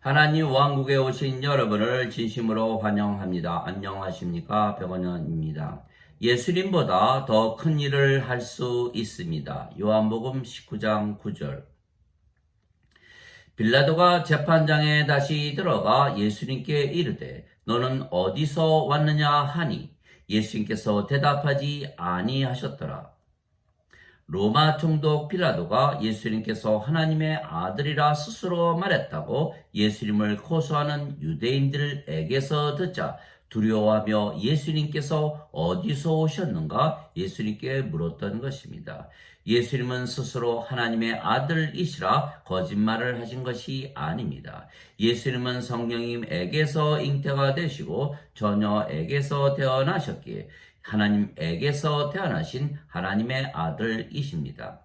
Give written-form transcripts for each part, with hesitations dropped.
하나님 왕국에 오신 여러분을 진심으로 환영합니다. 안녕하십니까? 백원현입니다. 예수님보다 더 큰 일을 할 수 있습니다. 요한복음 19장 9절. 빌라도가 재판장에 다시 들어가 예수님께 이르되 너는 어디서 왔느냐 하니 예수님께서 대답하지 아니하셨더라. 로마 총독 빌라도가 예수님께서 하나님의 아들이라 스스로 말했다고 예수님을 고소하는 유대인들에게서 듣자 두려워하며 예수님께서 어디서 오셨는가 예수님께 물었던 것입니다. 예수님은 스스로 하나님의 아들이시라 거짓말을 하신 것이 아닙니다. 예수님은 성령님에게서 잉태가 되시고 처녀에게서 태어나셨기에 하나님에게서 태어나신 하나님의 아들이십니다.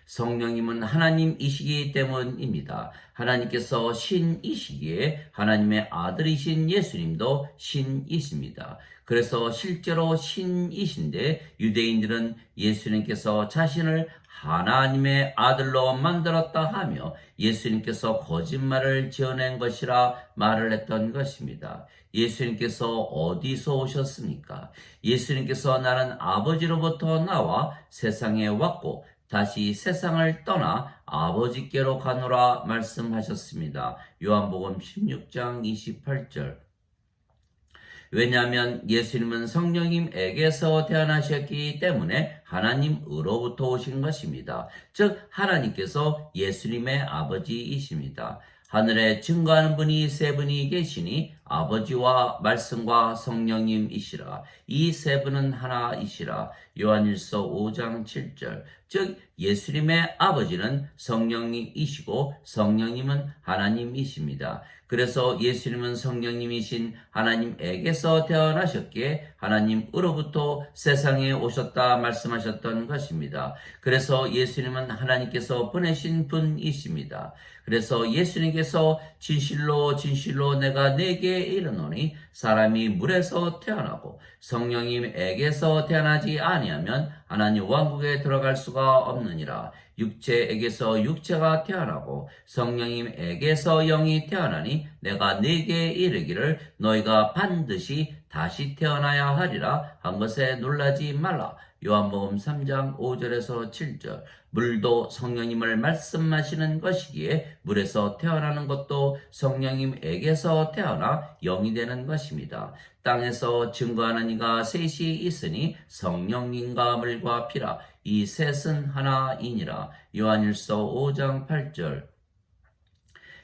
성령님은 하나님이시기 때문입니다. 하나님께서 신이시기에 하나님의 아들이신 예수님도 신이십니다. 그래서 실제로 신이신데 유대인들은 예수님께서 자신을 하나님의 아들로 만들었다 하며 예수님께서 거짓말을 지어낸 것이라 말을 했던 것입니다. 예수님께서 어디서 오셨습니까? 예수님께서 나는 아버지로부터 나와 세상에 왔고 다시 세상을 떠나 아버지께로 가노라 말씀하셨습니다. 요한복음 16장 28절. 왜냐하면 예수님은 성령님에게서 태어나셨기 때문에 하나님으로부터 오신 것입니다. 즉 하나님께서 예수님의 아버지이십니다. 하늘에 증거하는 분이 세 분이 계시니 아버지와 말씀과 성령님이시라. 이 세 분은 하나이시라. 요한일서 5장 7절. 즉 예수님의 아버지는 성령님이시고 성령님은 하나님이십니다. 그래서 예수님은 성령님이신 하나님에게서 태어나셨기에 하나님으로부터 세상에 오셨다 말씀하셨던 것입니다. 그래서 예수님은 하나님께서 보내신 분이십니다. 그래서 예수님께서 진실로 진실로 내가 네게 이르노니 사람이 물에서 태어나고 성령님에게서 태어나지 아니하면 하나님 왕국에 들어갈 수가 없느니라. 육체에게서 육체가 태어나고 성령님에게서 영이 태어나니 내가 네게 이르기를 너희가 반드시 다시 태어나야 하리라 한 것에 놀라지 말라. 요한복음 3장 5절에서 7절. 물도 성령님을 말씀하시는 것이기에 물에서 태어나는 것도 성령님에게서 태어나 영이 되는 것입니다. 땅에서 증거하는 이가 셋이 있으니 성령님과 물과 피라. 이 셋은 하나이니라. 요한일서 5장 8절.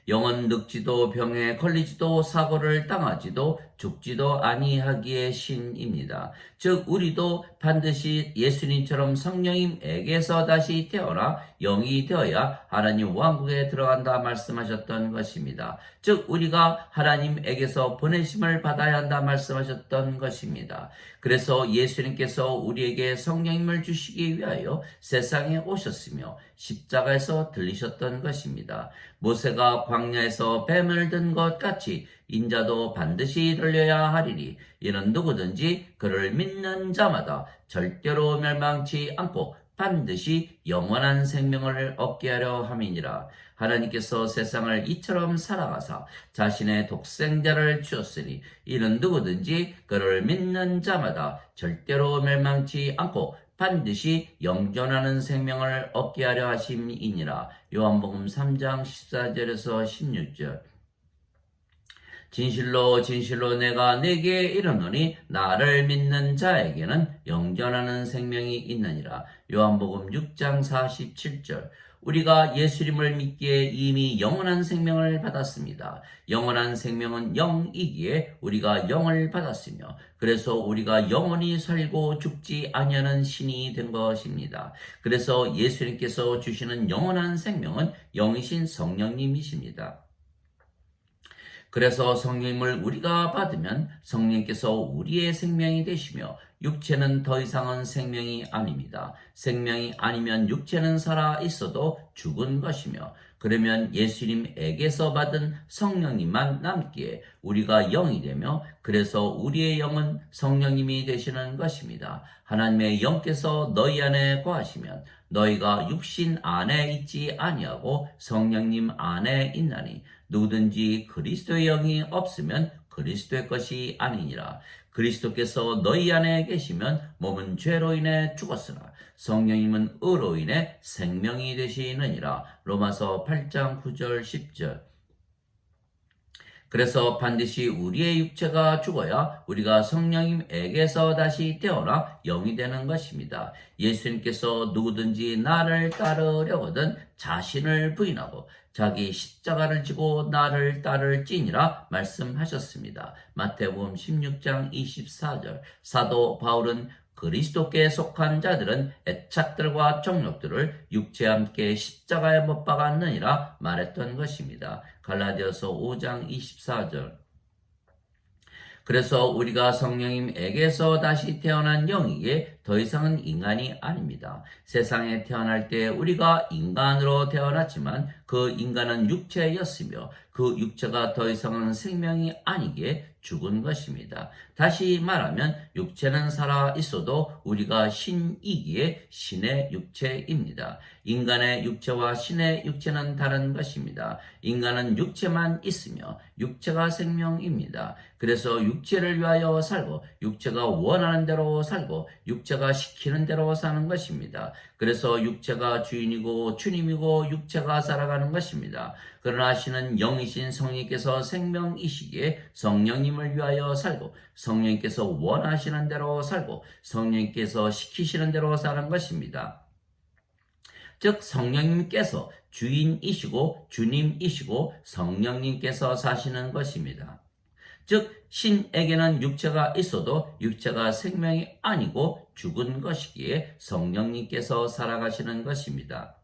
영은 늙지도 병에 걸리지도 사고를 당하지도 죽지도 아니하기에 신입니다. 즉 우리도 반드시 예수님처럼 성령님에게서 다시 태어나 영이 되어야 하나님 왕국에 들어간다 말씀하셨던 것입니다. 즉 우리가 하나님에게서 보내심을 받아야 한다 말씀하셨던 것입니다. 그래서 예수님께서 우리에게 성령님을 주시기 위하여 세상에 오셨으며 십자가에서 들리셨던 것입니다. 모세가 광야에서 뱀을 든 것 같이 인자도 반드시 들려야 하리니 이는 누구든지 그를 믿는 자마다 절대로 멸망치 않고 반드시 영원한 생명을 얻게 하려 함이니라. 하나님께서 세상을 이처럼 사랑하사 자신의 독생자를 주었으니 이는 누구든지 그를 믿는 자마다 절대로 멸망치 않고 반드시 영존하는 생명을 얻게 하려 하심이니라. 요한복음 3장 14절에서 16절. 진실로 진실로 내가 네게 이르노니 나를 믿는 자에게는 영존하는 생명이 있느니라. 요한복음 6장 47절. 우리가 예수님을 믿기에 이미 영원한 생명을 받았습니다. 영원한 생명은 영이기에 우리가 영을 받았으며 그래서 우리가 영원히 살고 죽지 아니하는 신이 된 것입니다. 그래서 예수님께서 주시는 영원한 생명은 영이신 성령님이십니다. 그래서 성령님을 우리가 받으면 성령님께서 우리의 생명이 되시며 육체는 더 이상은 생명이 아닙니다. 생명이 아니면 육체는 살아 있어도 죽은 것이며 그러면 예수님에게서 받은 성령님만 남기에 우리가 영이 되며 그래서 우리의 영은 성령님이 되시는 것입니다. 하나님의 영께서 너희 안에 거하시면 너희가 육신 안에 있지 아니하고 성령님 안에 있나니 누구든지 그리스도의 영이 없으면 그리스도의 것이 아니니라. 그리스도께서 너희 안에 계시면 몸은 죄로 인해 죽었으나 성령님은 의로 인해 생명이 되시느니라. 로마서 8장 9절 10절. 그래서 반드시 우리의 육체가 죽어야 우리가 성령님에게서 다시 태어나 영이 되는 것입니다. 예수님께서 누구든지 나를 따르려거든 자신을 부인하고 자기 십자가를 지고 나를 따를지니라 말씀하셨습니다. 마태복음 16장 24절. 사도 바울은 그리스도께 속한 자들은 애착들과 정욕들을 육체와 함께 십자가에 못 박았느니라 말했던 것입니다. 갈라디아서 5장 24절. 그래서 우리가 성령님에게서 다시 태어난 영이기에 더 이상은 인간이 아닙니다. 세상에 태어날 때 우리가 인간으로 태어났지만 그 인간은 육체였으며 그 육체가 더 이상은 생명이 아니기에 죽은 것입니다. 다시 말하면 육체는 살아 있어도 우리가 신이기에 신의 육체입니다. 인간의 육체와 신의 육체는 다른 것입니다. 인간은 육체만 있으며 육체가 생명입니다. 그래서 육체를 위하여 살고 육체가 원하는 대로 살고 육체가 시키는 대로 사는 것입니다. 그래서 육체가 주인이고 주님이고 육체가 살아가는 것입니다. 그러나 신은 영이신 성령께서 생명이시기에 성령님을 위하여 살고 성령께서 원하시는 대로 살고 성령께서 시키시는 대로 사는 것입니다. 즉 성령님께서 주인이시고 주님이시고 성령님께서 사시는 것입니다. 즉 신에게는 육체가 있어도 육체가 생명이 아니고 죽은 것이기에 성령님께서 살아가시는 것입니다.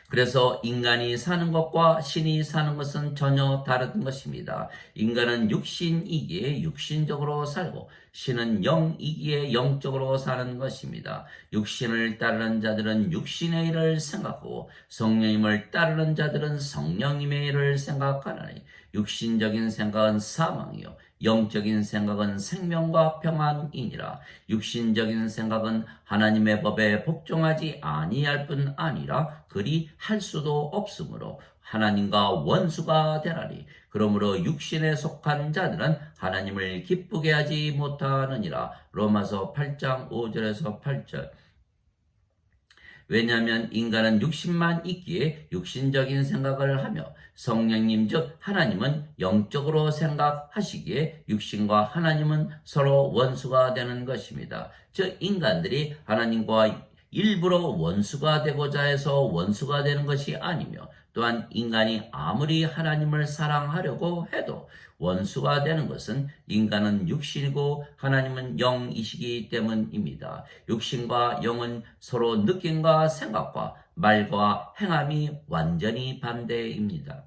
그래서 인간이 사는 것과 신이 사는 것은 전혀 다른 것입니다. 인간은 육신이기에 육신적으로 살고 신은 영이기에 영적으로 사는 것입니다. 육신을 따르는 자들은 육신의 일을 생각하고 성령님을 따르는 자들은 성령님의 일을 생각하나니 육신적인 생각은 사망이요 영적인 생각은 생명과 평안이니라. 육신적인 생각은 하나님의 법에 복종하지 아니할 뿐 아니라 그리 할 수도 없으므로 하나님과 원수가 되나니 그러므로 육신에 속한 자들은 하나님을 기쁘게 하지 못하느니라. 로마서 8장 5절에서 8절. 왜냐하면 인간은 육신만 있기에 육신적인 생각을 하며 성령님 즉 하나님은 영적으로 생각하시기에 육신과 하나님은 서로 원수가 되는 것입니다. 즉 인간들이 하나님과 일부러 원수가 되고자 해서 원수가 되는 것이 아니며 또한 인간이 아무리 하나님을 사랑하려고 해도 원수가 되는 것은 인간은 육신이고 하나님은 영이시기 때문입니다. 육신과 영은 서로 느낌과 생각과 말과 행함이 완전히 반대입니다.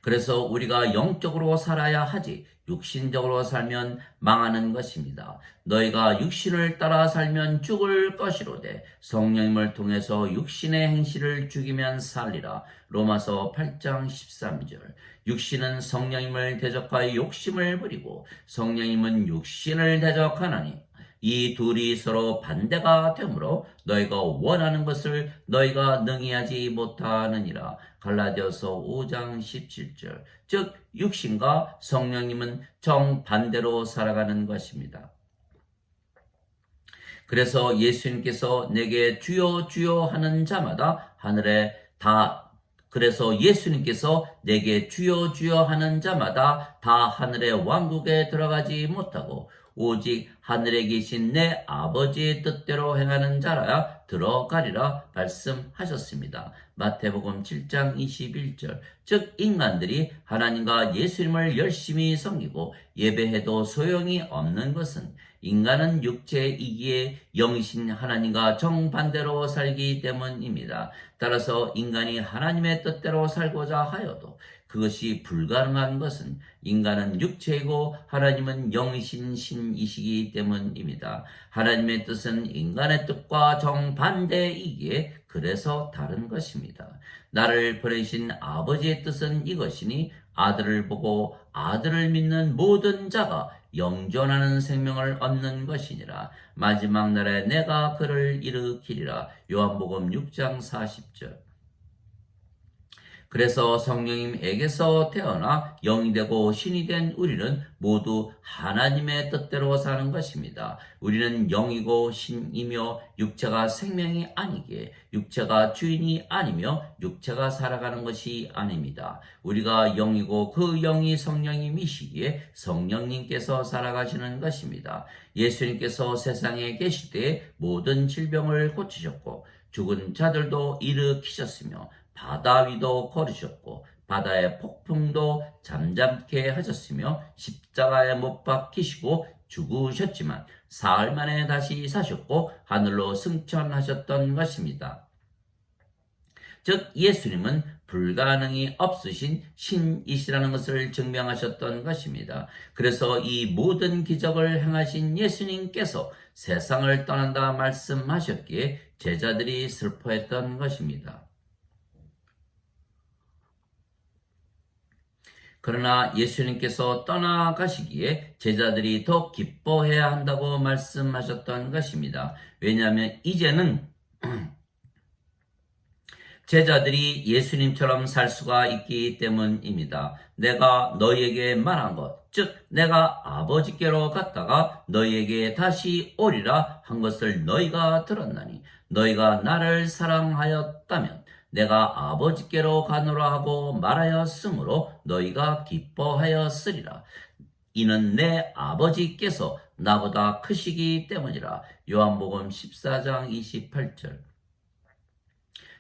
그래서 우리가 영적으로 살아야 하지 육신적으로 살면 망하는 것입니다. 너희가 육신을 따라 살면 죽을 것이로되 성령님을 통해서 육신의 행실을 죽이면 살리라. 로마서 8장 13절. 육신은 성령님을 대적하여 욕심을 부리고 성령님은 육신을 대적하나니 이 둘이 서로 반대가 되므로 너희가 원하는 것을 너희가 능히 하지 못하느니라. 갈라디아서 5장 17절. 즉 육신과 성령님은 정반대로 살아가는 것입니다. 그래서 예수님께서 내게 주여 주여 하는 자마다 예수님께서 내게 주여 주여 하는 자마다 다 하늘의 왕국에 들어가지 못하고 오직 하늘에 계신 내 아버지의 뜻대로 행하는 자라야 들어가리라 말씀하셨습니다. 마태복음 7장 21절. 즉 인간들이 하나님과 예수님을 열심히 섬기고 예배해도 소용이 없는 것은 인간은 육체이기에 영이신 하나님과 정반대로 살기 때문입니다. 따라서 인간이 하나님의 뜻대로 살고자 하여도 그것이 불가능한 것은 인간은 육체이고 하나님은 영이신 신이시기 때문입니다. 하나님의 뜻은 인간의 뜻과 정반대이기에 그래서 다른 것입니다. 나를 보내신 아버지의 뜻은 이것이니 아들을 보고 아들을 믿는 모든 자가 영존하는 생명을 얻는 것이니라. 마지막 날에 내가 그를 일으키리라. 요한복음 6장 40절. 그래서 성령님에게서 태어나 영이 되고 신이 된 우리는 모두 하나님의 뜻대로 사는 것입니다. 우리는 영이고 신이며 육체가 생명이 아니기에 육체가 주인이 아니며 육체가 살아가는 것이 아닙니다. 우리가 영이고 그 영이 성령님이시기에 성령님께서 살아가시는 것입니다. 예수님께서 세상에 계실 때 모든 질병을 고치셨고 죽은 자들도 일으키셨으며 바다 위도 걸으셨고 바다의 폭풍도 잠잠케 하셨으며 십자가에 못 박히시고 죽으셨지만 사흘 만에 다시 사셨고 하늘로 승천하셨던 것입니다. 즉 예수님은 불가능이 없으신 신이시라는 것을 증명하셨던 것입니다. 그래서 이 모든 기적을 행하신 예수님께서 세상을 떠난다 말씀하셨기에 제자들이 슬퍼했던 것입니다. 그러나 예수님께서 떠나가시기에 제자들이 더 기뻐해야 한다고 말씀하셨던 것입니다. 왜냐하면 이제는 제자들이 예수님처럼 살 수가 있기 때문입니다. 내가 너희에게 말한 것, 즉 내가 아버지께로 갔다가 너희에게 다시 오리라 한 것을 너희가 들었나니 너희가 나를 사랑하였다면 내가 아버지께로 가노라 하고 말하였으므로 너희가 기뻐하였으리라. 이는 내 아버지께서 나보다 크시기 때문이라. 요한복음 14장 28절.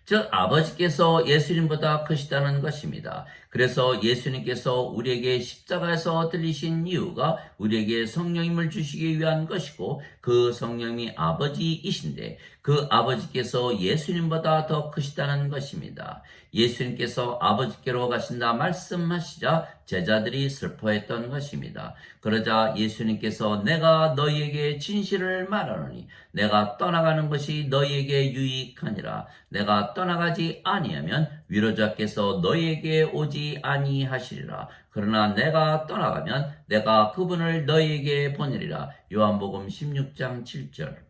즉 아버지께서 예수님보다 크시다는 것입니다. 그래서 예수님께서 우리에게 십자가에서 들리신 이유가 우리에게 성령님을 주시기 위한 것이고 그 성령님이 아버지이신데 그 아버지께서 예수님보다 더 크시다는 것입니다. 예수님께서 아버지께로 가신다 말씀하시자 제자들이 슬퍼했던 것입니다. 그러자 예수님께서 내가 너희에게 진실을 말하노니 내가 떠나가는 것이 너희에게 유익하니라. 내가 떠나가지 아니하면 위로자께서 너희에게 오지 아니하시리라. 그러나 내가 떠나가면 내가 그분을 너희에게 보내리라. 요한복음 16장 7절.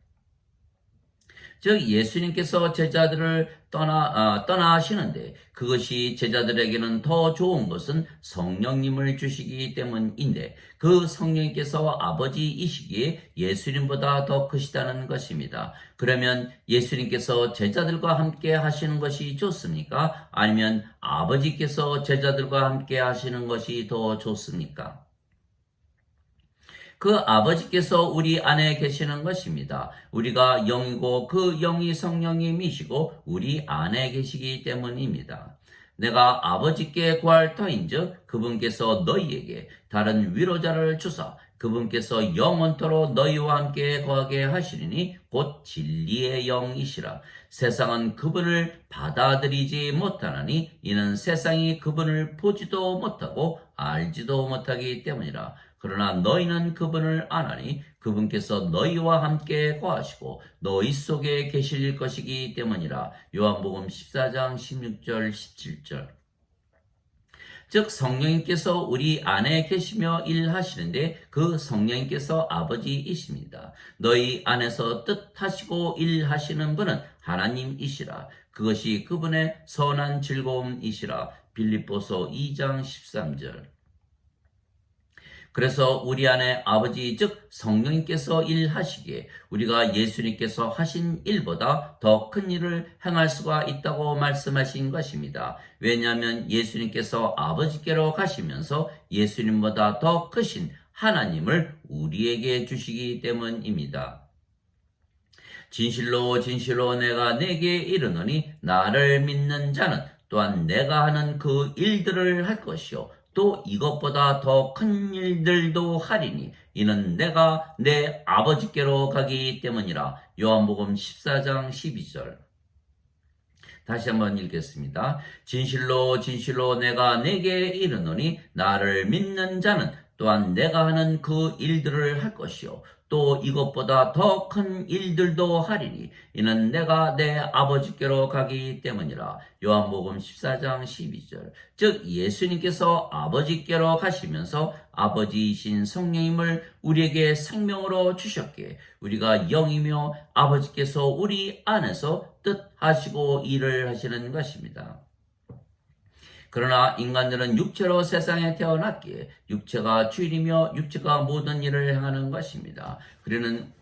즉 예수님께서 제자들을 떠나시는데 그것이 제자들에게는 더 좋은 것은 성령님을 주시기 때문인데 그 성령님께서 아버지이시기에 예수님보다 더 크시다는 것입니다. 그러면 예수님께서 제자들과 함께 하시는 것이 좋습니까? 아니면 아버지께서 제자들과 함께 하시는 것이 더 좋습니까? 그 아버지께서 우리 안에 계시는 것입니다. 우리가 영이고 그 영이 성령님이시고 우리 안에 계시기 때문입니다. 내가 아버지께 구할 터인즉 그분께서 너희에게 다른 위로자를 주사 그분께서 영원토록 너희와 함께 거하게 하시리니 곧 진리의 영이시라. 세상은 그분을 받아들이지 못하나니 이는 세상이 그분을 보지도 못하고 알지도 못하기 때문이라. 그러나 너희는 그분을 아나니 그분께서 너희와 함께 거하시고 너희 속에 계실 것이기 때문이라. 요한복음 14장 16절 17절. 즉 성령님께서 우리 안에 계시며 일하시는데 그 성령님께서 아버지이십니다. 너희 안에서 뜻하시고 일하시는 분은 하나님이시라. 그것이 그분의 선한 즐거움이시라. 빌립보서 2장 13절. 그래서 우리 안에 아버지 즉 성령님께서 일하시기에 우리가 예수님께서 하신 일보다 더 큰 일을 행할 수가 있다고 말씀하신 것입니다. 왜냐하면 예수님께서 아버지께로 가시면서 예수님보다 더 크신 하나님을 우리에게 주시기 때문입니다. 진실로 진실로 내가 내게 이르노니 나를 믿는 자는 또한 내가 하는 그 일들을 할 것이요 또 이것보다 더 큰 일들도 하리니 이는 내가 내 아버지께로 가기 때문이라. 요한복음 14장 12절. 다시 한번 읽겠습니다. 진실로 진실로 내가 내게 이르노니 나를 믿는 자는 또한 내가 하는 그 일들을 할 것이요 또 이것보다 더 큰 일들도 하리니 이는 내가 내 아버지께로 가기 때문이라. 요한복음 14장 12절. 즉 예수님께서 아버지께로 가시면서 아버지이신 성령님을 우리에게 생명으로 주셨기에 우리가 영이며 아버지께서 우리 안에서 뜻하시고 일을 하시는 것입니다. 그러나 인간들은 육체로 세상에 태어났기에 육체가 주인이며 육체가 모든 일을 행하는 것입니다.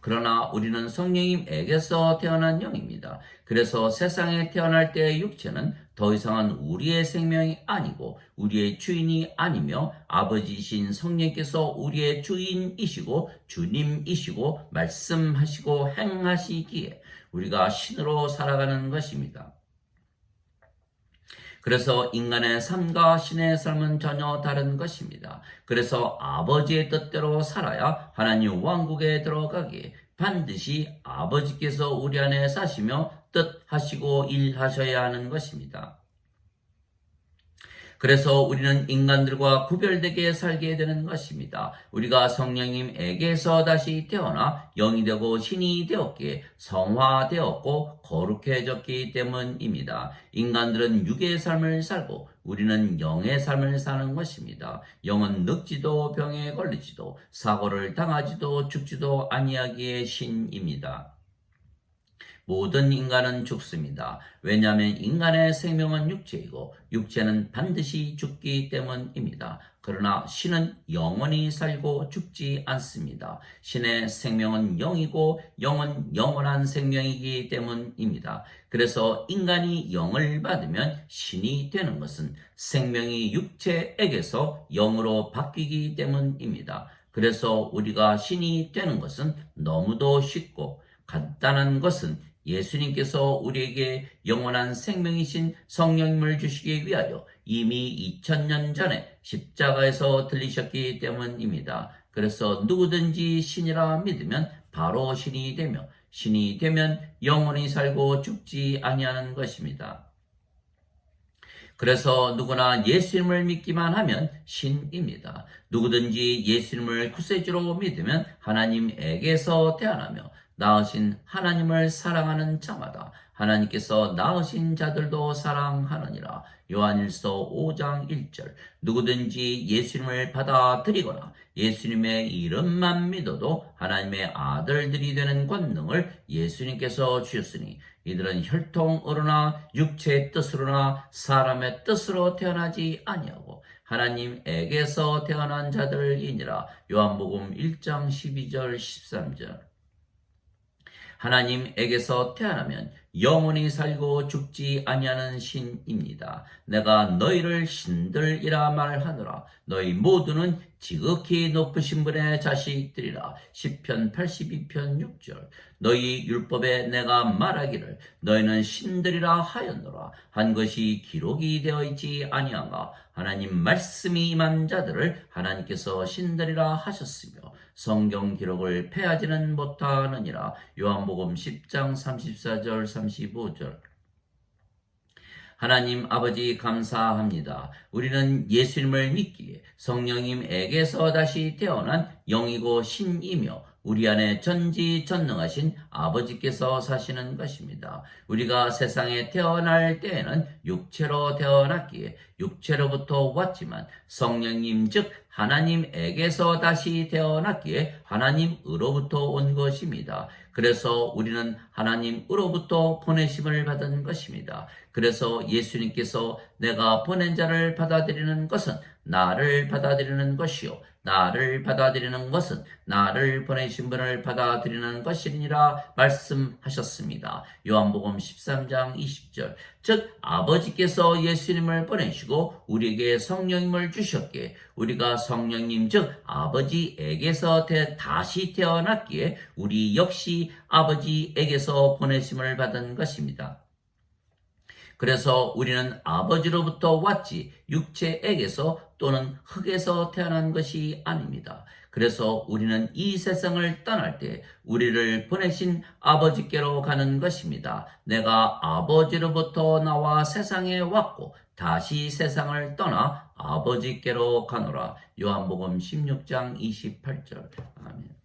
그러나 우리는 성령님에게서 태어난 영입니다. 그래서 세상에 태어날 때의 육체는 더 이상은 우리의 생명이 아니고 우리의 주인이 아니며 아버지이신 성령께서 우리의 주인이시고 주님이시고 말씀하시고 행하시기에 우리가 신으로 살아가는 것입니다. 그래서 인간의 삶과 신의 삶은 전혀 다른 것입니다. 그래서 아버지의 뜻대로 살아야 하나님 왕국에 들어가기에 반드시 아버지께서 우리 안에 사시며 뜻하시고 일하셔야 하는 것입니다. 그래서 우리는 인간들과 구별되게 살게 되는 것입니다. 우리가 성령님에게서 다시 태어나 영이 되고 신이 되었기에 성화되었고 거룩해졌기 때문입니다. 인간들은 육의 삶을 살고 우리는 영의 삶을 사는 것입니다. 영은 늙지도 병에 걸리지도 사고를 당하지도 죽지도 아니하기에 신입니다. 모든 인간은 죽습니다. 왜냐하면 인간의 생명은 육체이고 육체는 반드시 죽기 때문입니다. 그러나 신은 영원히 살고 죽지 않습니다. 신의 생명은 영이고 영은 영원한 생명이기 때문입니다. 그래서 인간이 영을 받으면 신이 되는 것은 생명이 육체에게서 영으로 바뀌기 때문입니다. 그래서 우리가 신이 되는 것은 너무도 쉽고 간단한 것은 예수님께서 우리에게 영원한 생명이신 성령님을 주시기 위하여 이미 2000년 전에 십자가에서 들리셨기 때문입니다. 그래서 누구든지 신이라 믿으면 바로 신이 되며 신이 되면 영원히 살고 죽지 아니하는 것입니다. 그래서 누구나 예수님을 믿기만 하면 신입니다. 누구든지 예수님을 구세주로 믿으면 하나님에게서 태어나며 낳으신 하나님을 사랑하는 자마다 하나님께서 낳으신 자들도 사랑하느니라. 요한일서 5장 1절. 누구든지 예수님을 받아들이거나 예수님의 이름만 믿어도 하나님의 아들들이 되는 권능을 예수님께서 주셨으니 이들은 혈통으로나 육체의 뜻으로나 사람의 뜻으로 태어나지 아니하고 하나님에게서 태어난 자들이니라. 요한복음 1장 12절 13절. 하나님에게서 태어나면 영원히 살고 죽지 아니하는 신입니다. 내가 너희를 신들이라 말하노라. 너희 모두는 지극히 높으신 분의 자식들이라. 시편 82편 6절. 너희 율법에 내가 말하기를 너희는 신들이라 하였노라 한 것이 기록이 되어 있지 아니한가. 하나님 말씀이 임한 자들을 하나님께서 신들이라 하셨으며 성경 기록을 패하지는 못하느니라. 요한복음 10장 34절 35절. 하나님 아버지 감사합니다. 우리는 예수님을 믿기에 성령님에게서 다시 태어난 영이고 신이며 우리 안에 전지전능하신 아버지께서 사시는 것입니다. 우리가 세상에 태어날 때에는 육체로 태어났기에 육체로부터 왔지만 성령님 즉 하나님에게서 다시 태어났기에 하나님으로부터 온 것입니다. 그래서 우리는 하나님으로부터 보내심을 받은 것입니다. 그래서 예수님께서 내가 보낸 자를 받아들이는 것은 나를 받아들이는 것이요 나를 받아들이는 것은 나를 보내신 분을 받아들이는 것이니라 말씀하셨습니다. 요한복음 13장 20절. 즉 아버지께서 예수님을 보내시고 우리에게 성령님을 주셨기에 우리가 성령님 즉 아버지에게서 다시 태어났기에 우리 역시 아버지에게서 보내심을 받은 것입니다. 그래서 우리는 아버지로부터 왔지 육체에게서 또는 흙에서 태어난 것이 아닙니다. 그래서 우리는 이 세상을 떠날 때 우리를 보내신 아버지께로 가는 것입니다. 내가 아버지로부터 나와 세상에 왔고 다시 세상을 떠나 아버지께로 가노라. 요한복음 16장 28절. 아멘.